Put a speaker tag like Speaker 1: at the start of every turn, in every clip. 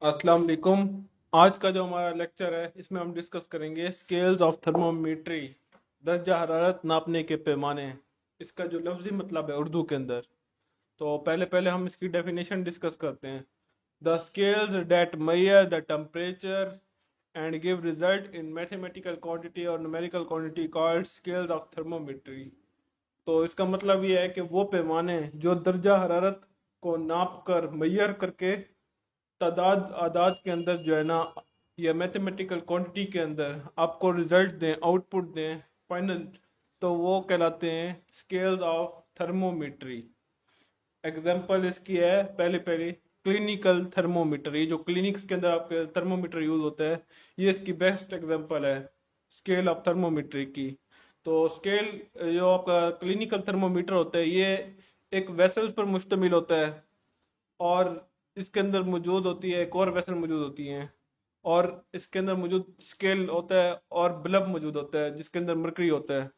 Speaker 1: अस्सलाम वालेकुम। आज का जो हमारा लेक्चर है इसमें हम डिस्कस करेंगे स्केल्स ऑफ थर्मोमीट्री, दर्जा हरारत नापने के पैमाने। इसका जो लफ्जी मतलब है उर्दू के अंदर, तो पहले पहले हम इसकी डेफिनेशन डिस्कस करते हैं। The scales that measure the temperature and give result in mathematical quantity और numerical quantity called scales of thermometry. तो इसका मतलब ये है कि वो पैमाने जो दर्जा हरारत को नाप कर मैयर करके तादाद आदाद के अंदर जो है ना, या मैथमेटिकल क्वांटिटी के अंदर आपको रिजल्ट दें, आउटपुट दें फाइनल, तो वो कहलाते हैं स्केल्स ऑफ थर्मोमीट्री। एग्जांपल इसकी है पहले पहले क्लिनिकल थर्मोमीटर, ये जो क्लिनिक्स के अंदर आपके थर्मोमीटर यूज होता है, ये इसकी बेस्ट एग्जांपल है स्केल ऑफ थर्मोमीट्री की। तो स्केल जो आपका क्लिनिकल थर्मोमीटर होता है, ये एक वेसल्स पर मुश्तमिल होता है, और इसके अंदर मौजूद होती है एक और वेसल मौजूद होती है, और इसके अंदर मौजूद स्केल होता है और बल्ब मौजूद होता है जिसके अंदर मरकरी होता है।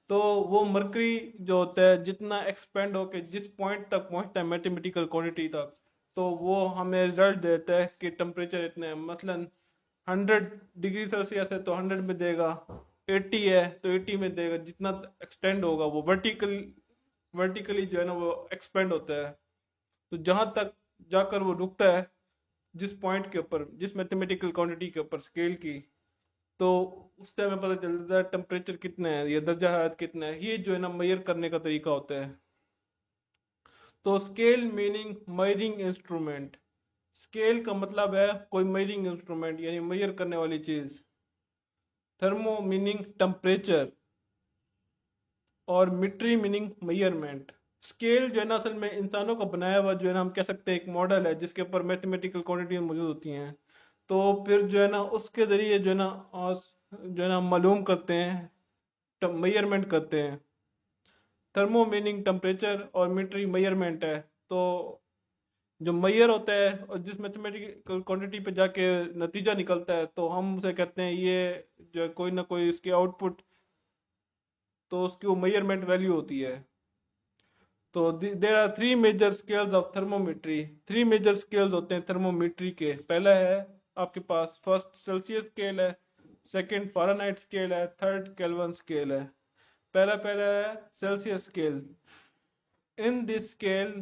Speaker 1: तो वो मरकरी जो होता है जितना एक्सपेंड होके जिस पॉइंट तक पहुंचता है मैथमेटिकल क्वांटिटी तक, तो वो हमें रिजल्ट देता है कि टेम्परेचर इतने है। मसलन 100 डिग्री सेल्सियस है तो 100 में देगा, 80 है तो 80 में देगा। जितना एक्सटेंड होगा वो वर्टिकली जो है ना वो एक्सपेंड होता है। तो जहां तक जाकर वो रुकता है, जिस पॉइंट के ऊपर, जिस मैथमेटिकल क्वांटिटी के ऊपर स्केल की, तो उससे हमें पता चलता है टेम्परेचर कितना है या दर्जा हरारत कितना है। ये जो है ना मेजर करने का तरीका होता है। तो scale meaning measuring instrument. Scale का मतलब है कोई मेजरिंग इंस्ट्रूमेंट यानी मेजर करने वाली चीज। थर्मो मीनिंग टेम्परेचर, और मीट्री मीनिंग मेजरमेंट। स्केल जो है ना असल में इंसानों का बनाया हुआ जो है ना, हम कह सकते हैं एक मॉडल है जिसके ऊपर मैथमेटिकल क्वांटिटी मौजूद होती हैं। तो फिर जो है ना उसके जरिए जो है ना जो है ना हम मालूम करते हैं, मेजरमेंट करते हैं। थर्मो मीनिंग टेम्परेचर और मीट्री मेजरमेंट है। तो जो मेजर होता है और जिस मैथमेटिकल क्वांटिटी पे जाके नतीजा निकलता है, तो हम उसे कहते हैं ये जो है कोई ना कोई इसकी आउटपुट, तो उसकी वो मेजरमेंट वैल्यू होती है। तो there are three major scales of thermometry. Three major scales होते हैं थर्मोमेट्री के। पहला है आपके पास फर्स्ट सेल्सियस स्केल है, सेकंड फ़ारेनहाइट स्केल है, थर्ड केल्विन स्केल है। पहला पहला है Celsius scale. In this scale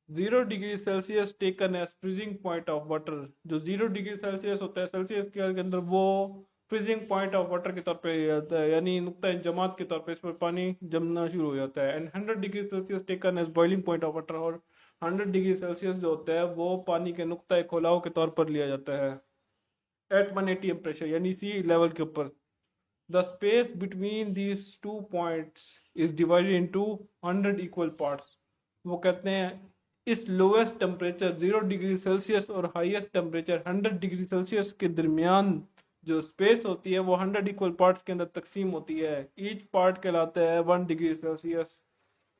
Speaker 1: 0 degree Celsius taken as freezing point of water. जो 0 डिग्री सेल्सियस होता है सेल्सियस स्केल के अंदर, वो फ्रीजिंग पॉइंट ऑफ वाटर के तौर पे लिया जाता है, यानी नुक्ता जमात के तौर पे इस पर पानी जमना शुरू हो जाता है। And 100 degree Celsius taken as boiling point of water, और 100 डिग्री सेल्सियस जो होता है वो पानी के नुक्ता खोलाव के तौर पर लिया जाता है एट 180 प्रेशर, यानी सी लेवल के ऊपर। The space between these two points is divided into 100 equal parts. वो कहते हैं इस लोएस्ट टेम्परेचर 0 डिग्री सेल्सियस और हाईएस्ट टेम्परेचर 100 डिग्री सेल्सियस के दरमियान जो स्पेस होती है वो 100 इक्वल पार्ट्स के अंदर तकसीम होती है। ईच पार्ट कहलाता है 1 degree Celsius.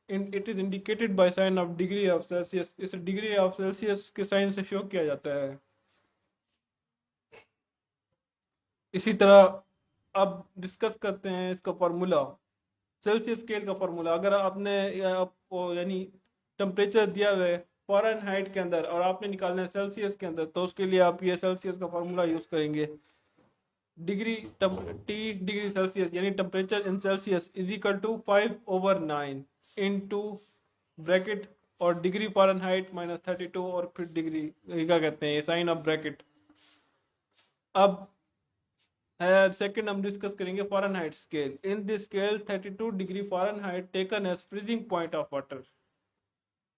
Speaker 1: In it is indicated by sign of degree of Celsius. इस डिग्री ऑफ सेल्सियस के साइन से शो किया जाता है। इसी तरह अब डिस्कस करते हैं इसका फार्मूला, सेल्सियस स्केल का फार्मूला। अगर आपने आपको यानी टेम्परेचर दिया हुआ है फ़ारेनहाइट के अंदर और आपने निकालना है सेल्सियस के अंदर, तो उसके लिए आप ये सेल्सियस का फार्मूला यूज करेंगे। डिग्री टी डिग्री सेल्सियस यानी temperature in Celsius is equal to 5/9 into bracket, और डिग्री फ़ारेनहाइट -32, और फिर डिग्री, ये क्या कहते हैं, ये साइन ऑफ ब्रैकेट। अब सेकंड हम डिस्कस करेंगे Fahrenheit scale. In this scale 32 degree Fahrenheit taken as freezing point of water.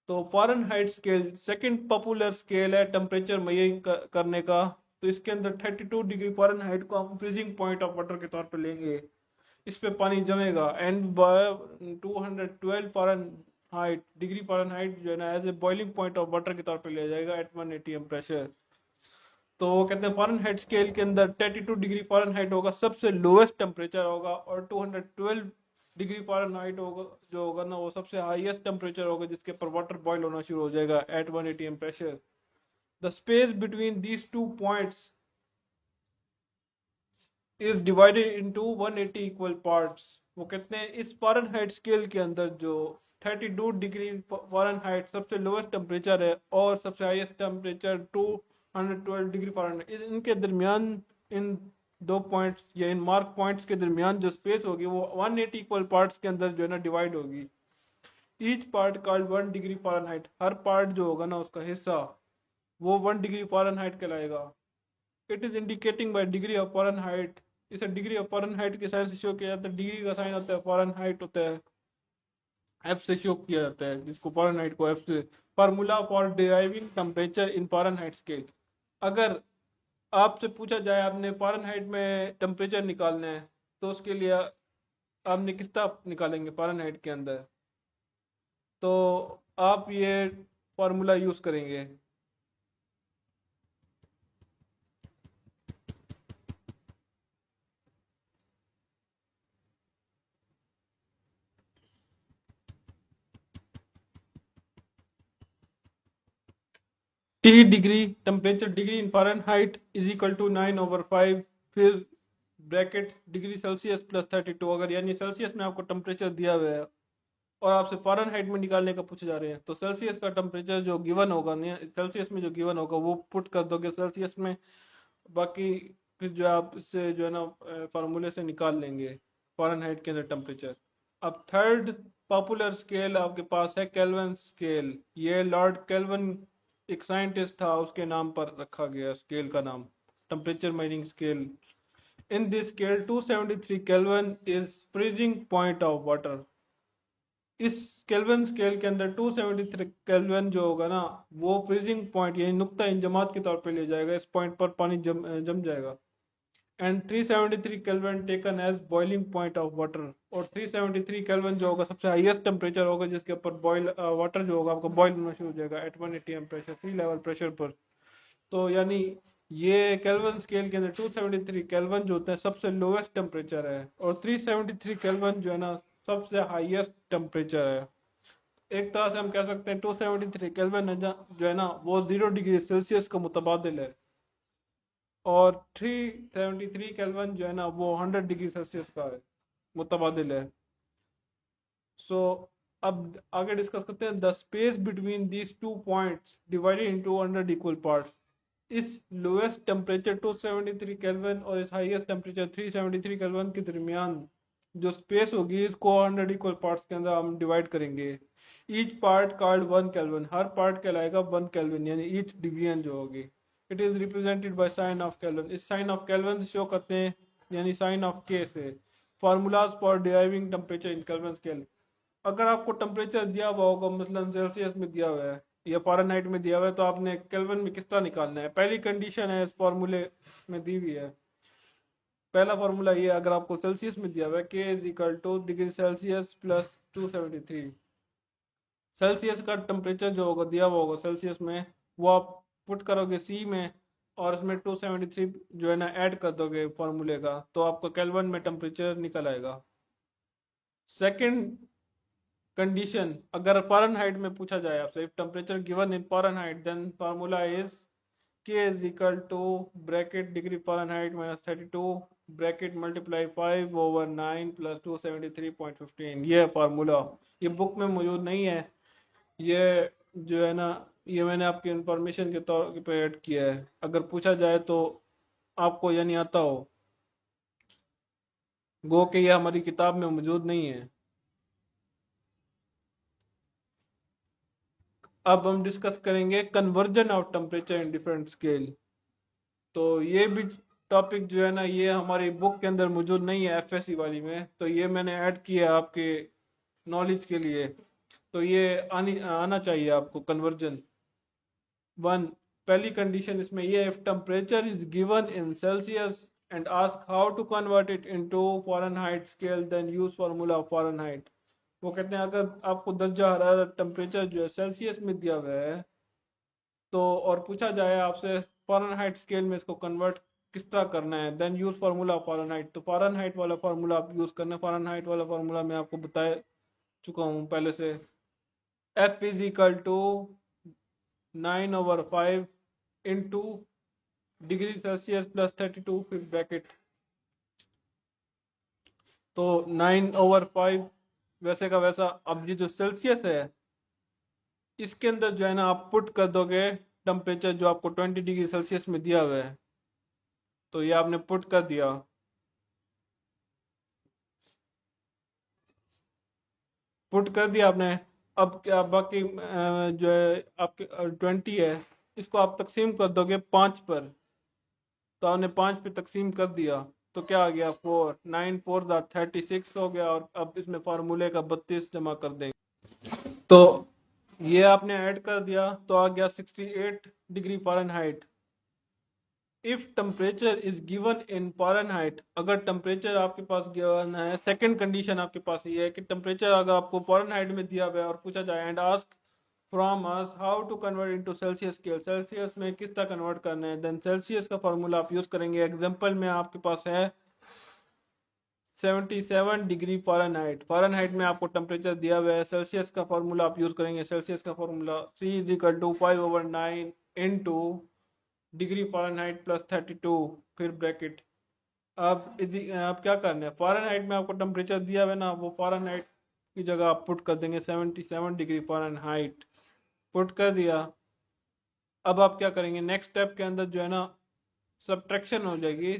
Speaker 1: तो Fahrenheit scale second popular scale है टेम्परेचर मेजरिंग करने का। तो इसके अंदर 32 डिग्री फ़ारेनहाइट को हम फ्रीजिंग पॉइंट ऑफ वाटर के तौर पर लेंगे। इस पे पानी जमेगा, एंड 212 फ़ारेनहाइट डिग्री फ़ारेनहाइट जो है ना as a boiling point of water के तौर पे लिया जाएगा एट 180 प्रेशर। तो वो कहते हैं फ़ारेनहाइट स्केल के अंदर 32 डिग्री फ़ारेनहाइट होगा सबसे लोएस्ट टेम्परेचर होगा, और 212 डिग्री फ़ारेनहाइट होगा जो होगा ना वो सबसे हाईएस्ट टेम्परेचर होगा जिसके ऊपर वाटर बॉईल होना शुरू हो जाएगा at 180 pressure. The space between these two points is divided into 180 equal parts. वो कहते हैं इस फ़ारेनहाइट स्केल के अंदर जो 32 डिग्री फ़ारेनहाइट सबसे लोएस्ट टेम्परेचर है और सबसे हाईएस्ट टेम्परेचर 112 डिग्री फ़ारेनहाइट। इनके दरमियान, इन दो पॉइंट्स या इन मार्क पॉइंट्स के दरमियान जो स्पेस होगी वो 180 इक्वल पार्ट्स के अंदर जो है ना डिवाइड होगी। Each part called 1 degree Fahrenheit. हर पार्ट जो होगा ना उसका हिस्सा वो 1 डिग्री फ़ारेनहाइट कहलाएगा। It is indicating by degree of Fahrenheit. इसे डिग्री ऑफ फ़ारेनहाइट के साइन से शो किया जाता है। डिग्री का साइन होता है फ़ारेनहाइट होता है, एफ से शो किया जाता है, जिसको फ़ारेनहाइट को एफ से। Formula for deriving temperature in Fahrenheit scale. अगर आपसे पूछा जाए आपने फ़ारेनहाइट में टेम्परेचर निकालना है तो उसके लिए आपने किस तरह निकालेंगे फ़ारेनहाइट के अंदर, तो आप ये फार्मूला यूज़ करेंगे। T degree temperature degree in Fahrenheit is equal to 9/5, फिर ब्रैकेट डिग्री सेल्सियस प्लस 32। अगर यानी सेल्सियस में आपको टेम्परेचर दिया हुआ है और आपसे फ़ारेनहाइट में निकालने का पूछे जा रहे हैं, तो सेल्सियस का टेम्परेचर जो गिवन होगा, सेल्सियस में जो गिवन होगा वो पुट कर दोगे सेल्सियस में। बाकी फिर जो आप इससे जो है ना फार्मूले से निकाल लेंगे फ़ारेनहाइट के अंदर टेम्परेचर। अब थर्ड पॉपुलर स्केल आपके पास है केल्विन स्केल। ये लॉर्ड केल्विन एक साइंटिस्ट था, उसके नाम पर रखा गया स्केल का नाम, temperature measuring scale. In this scale 273 kelvin is freezing point of water. इस केल्विन स्केल के अंदर 273 केल्विन जो होगा ना वो फ्रीजिंग पॉइंट यानी नुक्ता इंजमात के तौर पे ले जाएगा। इस पॉइंट पर पानी जम जाएगा। And 373 kelvin taken as boiling point of water. और 373 केल्विन जो होगा सबसे हाईएस्ट टेम्परेचर होगा जिसके ऊपर बॉयल वाटर जो होगा आपका बॉयल होना शुरू हो जाएगा at 180 M pressure, C level pressure पर। तो यानी ये केल्विन स्केल के अंदर 273 केल्विन जो होता है सबसे लोएस्ट टेम्परेचर है, और 373 केल्विन जो है ना सबसे हाईएस्ट टेम्परेचर है। एक तरह से हम कह सकते हैं 273 केल्विन जो है ना वो 0 डिग्री सेल्सियस का मुतबादिल है, और 373 केल्विन जो है ना वो 100 डिग्री सेल्सियस का है, मुतबादिल है। सो अब आगे डिस्कस करते हैं the space between these two points divided into 100 equal parts. इस लोएस्ट टेम्परेचर 273 केल्विन और इस हाईएस्ट टेम्परेचर 373 केल्विन के दरमियान जो स्पेस होगी इसको 100 इक्वल पार्ट्स के अंदर हम डिवाइड करेंगे। Each part called 1 Kelvin. हर पार्ट कहलाएगा 1 केल्विन, यानी ईच डिवीजन जो होगी। It is represented by sign of Kelvin. इस साइन ऑफ केल्विन से शो करते हैं, यानी साइन ऑफ के से। Formulas for deriving temperature in Kelvin scale. अगर आपको टेम्परेचर दिया हुआ होगा, मतलब सेल्सियस में दिया हुआ है या फ़ारेनहाइट में दिया हुआ है, तो आपने केल्विन में किस तरह निकालना है। पहली कंडीशन है इस फॉर्मूले में दी हुई है। पहला फॉर्मूला ये, अगर आपको सेल्सियस में दिया हुआ है के is equal two degree Celsius plus 273। Celsius का टेम्परेचर जो होगा दिया हुआ होगा सेल्सियस में, वो आप पुट करोगे सी में और उसमें 273 जो है ना ऐड कर दोगे फॉर्मूले का, तो आपको केल्विन में टेम्परेचर निकल आएगा। सेकंड कंडीशन, अगर फ़ारेनहाइट में पूछा जाए आपसे, if temperature given in Fahrenheit then formula is K is equal to bracket degree Fahrenheit minus 32 bracket multiply 5/9 plus 273.15। ये है फार्मूला। ये बुक में मौजूद नहीं है, ये जो है ना ये मैंने आपकी इंफॉर्मेशन के तौर पे ऐड किया है। अगर पूछा जाए तो आपको यानी आता हो, गो के ये हमारी किताब में मौजूद नहीं है। अब हम डिस्कस करेंगे conversion of temperature in different scale. तो ये भी टॉपिक जो है ना ये हमारी बुक के अंदर मौजूद नहीं है एफएससी वाली में, तो ये मैंने ऐड किया आपके नॉलेज के लिए। तो ये आना चाहिए आपको कन्वर्जन। वन, पहली कंडीशन इसमें ये, if temperature is given in Celsius and ask how to convert it into Fahrenheit scale then use formula of Fahrenheit. वो कहते हैं अगर आपको दर्जा हरारत टेम्परेचर जो है सेल्सियस में दिया हुआ है तो, और पूछा जाए आपसे फ़ारेनहाइट स्केल में इसको कन्वर्ट किस तरह करना है, then use formula of Fahrenheit. तो फ़ारेनहाइट वाला फार्मूला आप यूज करना। फ़ारेनहाइट वाला फार्मूला मैं आपको बता चुका हूँ पहले से। F is equal to 9/5 into degree Celsius plus 32 फिर ब्रैकेट। तो 9/5 वैसे का वैसा। अब ये जो सेल्सियस है इसके अंदर जो है ना आप पुट कर दोगे टेम्परेचर जो आपको 20 डिग्री सेल्सियस में दिया हुआ है, तो ये आपने पुट कर दिया। पुट कर दिया आपने। अब क्या बाकी जो है आपके 20 है, इसको आप तकसीम कर दोगे 5 पर। तो आपने 5 पे तकसीम कर दिया, तो क्या आ गया, 4, 9 4 36 हो गया। और अब इसमें फार्मूले का 32 जमा कर देंगे। तो ये आपने ऐड कर दिया तो आ गया 68 degree Fahrenheit. If temperature is given in Fahrenheit, अगर टेम्परेचर आपके पास गिवन है, सेकंड कंडीशन आपके पास ये है कि टेम्परेचर अगर आपको फ़ारेनहाइट में दिया हुआ है और पूछा जाए and ask from us how to convert into Celsius scale, Celsius में किस तरह कन्वर्ट करना है, देन सेल्सियस का फार्मूला आप यूज करेंगे। एग्जांपल में आपके पास है 77 डिग्री फ़ारेनहाइट। फ़ारेनहाइट में आपको टेम्परेचर दिया हुआ है, सेल्सियस का फार्मूला आप यूज करेंगे। सेल्सियस का formula C is equal to 5/9 into degree Fahrenheit plus 32, फिर ब्रैकेट। अब क्या करना है, फ़ारेनहाइट में आपको टेम्परेचर दिया हुआ है ना, वो फ़ारेनहाइट की जगह आप पुट कर देंगे 77 डिग्री फ़ारेनहाइट। पुट कर दिया। अब आप क्या करेंगे, नेक्स्ट स्टेप के अंदर जो है ना सब्ट्रैक्शन हो जाएगी।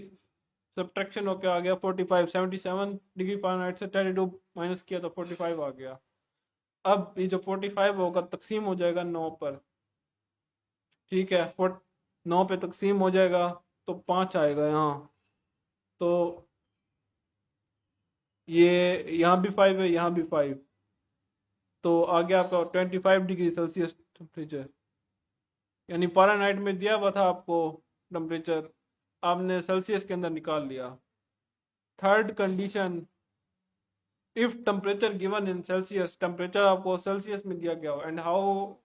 Speaker 1: सब्ट्रैक्शन होकर आ गया 45, 77 डिग्री फ़ारेनहाइट से 32 माइनस किया तो 45 आ गया। अब ये जो 45 होगा तकसीम हो जाएगा 9 पर। ठीक है, 9 पे तकसीम हो जाएगा तो 5 आएगा यहाँ। तो ये यहाँ भी 5 है, यहाँ भी 5, तो आ गया आपका 25 डिग्री सेल्सियस टेम्परेचर। यानी फ़ारेनहाइट में दिया हुआ था आपको टेम्परेचर, आपने सेल्सियस के अंदर निकाल लिया। Third condition, if temperature given in Celsius, temperature आपको सेल्सियस में दिया गया हो, and how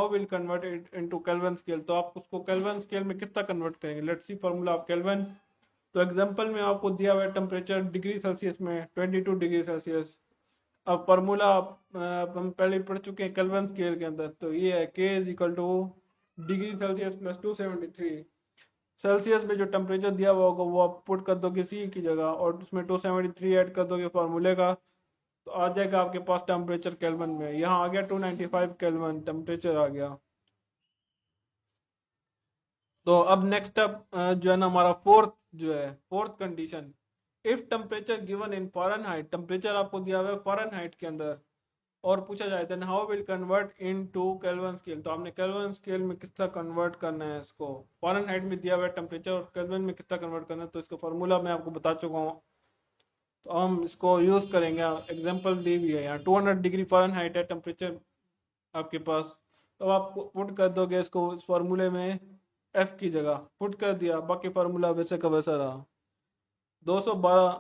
Speaker 1: will convert it into kelvin scale, तो आप उसको केल्विन स्केल में कितना कन्वर्ट करेंगे। Let's see formula of kelvin. तो एग्जांपल में आपको दिया हुआ है टेम्परेचर डिग्री सेल्सियस में 22 डिग्री सेल्सियस। अब फार्मूला हम पहले पढ़ चुके हैं केल्विन स्केल के अंदर, तो ये है K is equal two degree Celsius plus 273। Celsius में जो टेम्परेचर दिया हुआ होगा वो आप पुट कर दोगे C की जगह, और उसमें 273 ऐड कर दोगे फार्मूले का, तो आ जाएगा आपके पास टेम्परेचर केल्विन में। यहाँ आ गया 295 केल्विन टेम्परेचर आ गया। तो अब नेक्स्ट स्टेप जो है ना हमारा फोर्थ, जो है fourth condition, if temperature given in Fahrenheit, temperature आपको दिया हुआ है फ़ारेनहाइट के अंदर और पूछा जाए then how will convert into kelvin scale, तो आपने केल्विन स्केल में किस तरह कन्वर्ट करना है इसको। फ़ारेनहाइट में दिया हुआ है टेम्परेचर और केल्विन में किस तरह कन्वर्ट करना है, तो इसका फार्मूला मैं आपको बता चुका हूँ। तो हम इसको यूज करेंगे। एग्जांपल दी हुई है यहाँ 200 डिग्री फ़ारेनहाइट है टेम्परेचर आपके पास, तो आप पुट कर दोगे इसको इस फार्मूले में, एफ की जगह पुट कर दिया, बाकी फार्मूला वैसे का वैसा रहा। 212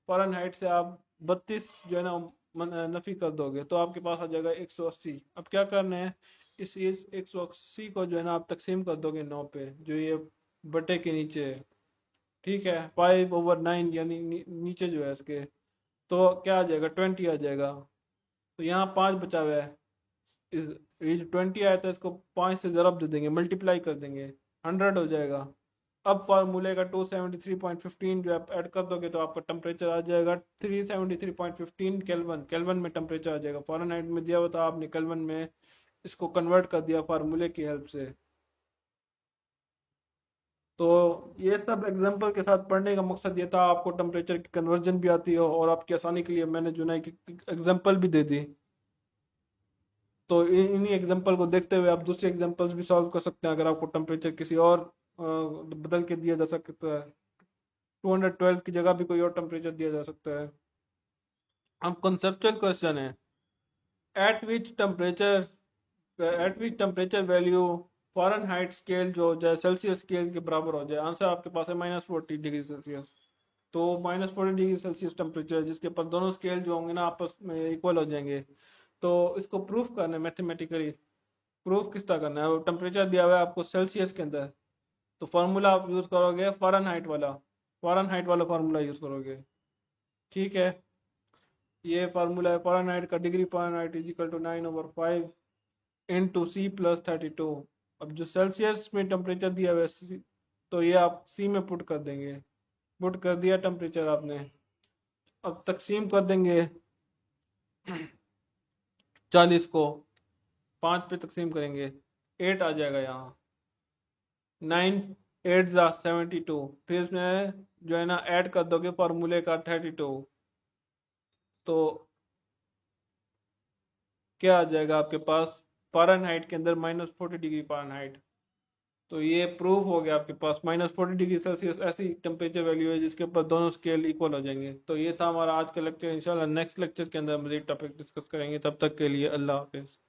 Speaker 1: फ़ारेनहाइट से आप 32 जो है ना नफी कर दोगे तो आपके पास आ जाएगा 180। अब क्या करना है, इस 180 को जो है ना आप तकसीम कर दोगे 9 पे, जो ये बटे के नीचे है। ठीक है, 5/9 यानी नीचे जो है इसके, तो क्या आ जाएगा 20 आ जाएगा। तो यहाँ 5 बचा हुआ है, इस ये जो 20 आया था इसको 5 से ज़रब दे देंगे, मल्टीप्लाई कर देंगे, 100 हो जाएगा। अब फार्मूले का 273.15 जो आप ऐड कर दोगे तो आपका टेम्परेचर आ जाएगा 373.15 केल्विन। केल्विन में टेम्परेचर आ जाएगा, फ़ारेनहाइट में दिया हुआ था, आपने केल्विन में इसको कन्वर्ट कर दिया फार्मूले की हेल्प से। तो ये सब एग्जांपल के साथ पढ़ने का मकसद ये था आपको टेम्परेचर की कन्वर्जन भी आती हो, और आपकी आसानी के लिए मैंने जो है कि एग्जांपल भी दे दी। तो इन्हीं एग्जांपल को देखते हुए आप दूसरे एग्जांपल्स भी सॉल्व कर सकते हैं, अगर आपको टेम्परेचर किसी और बदल के दिया जा सकता है। 212 की जगह भी कोई और टेम्परेचर दिया जा सकता है। अब कंसेप्चुअल क्वेश्चन है, eight which temperature value Fahrenheit scale जो हो जाए सेल्सियस स्केल के बराबर हो जाए। आंसर आपके पास है -40 डिग्री सेल्सियस। तो -40 डिग्री सेल्सियस टेम्परेचर जिसके पास दोनों स्केल जो होंगे ना आपस में इक्वल हो जाएंगे। तो इसको प्रूफ करना है मैथमेटिकली। प्रूफ किस तरह करना है, वो टेम्परेचर दिया हुआ है आपको सेल्सियस के अंदर, तो फार्मूला आप यूज करोगे फ़ारेनहाइट वाला फार्मूला यूज करोगे। ठीक है, ये फार्मूला है फ़ारेनहाइट का, degree Fahrenheit is equal to 9/5 into C plus 32। अब जो सेल्सियस में टेम्परेचर दिया हुआ है तो ये आप C में पुट कर देंगे। पुट कर दिया टेम्परेचर आपने। अब तकसीम कर देंगे 40 को 5 पे तकसीम करेंगे, 8 आ जाएगा यहाँ। 9 8 × 72, फिर इसमें जो है ना ऐड कर दोगे फॉर्मूले का 32, तो क्या आ जाएगा आपके पास फ़ारेनहाइट के अंदर -40 डिग्री फ़ारेनहाइट। तो ये प्रूफ हो गया आपके पास -40 डिग्री सेल्सियस ऐसी टेम्परेचर वैल्यू है जिसके ऊपर दोनों स्केल इक्वल हो जाएंगे। तो ये था हमारा आज का लेक्चर। इंशाल्लाह नेक्स्ट लेक्चर के अंदर मजीद टॉपिक डिस्कस करेंगे। तब तक के लिए अल्लाह हाफिज।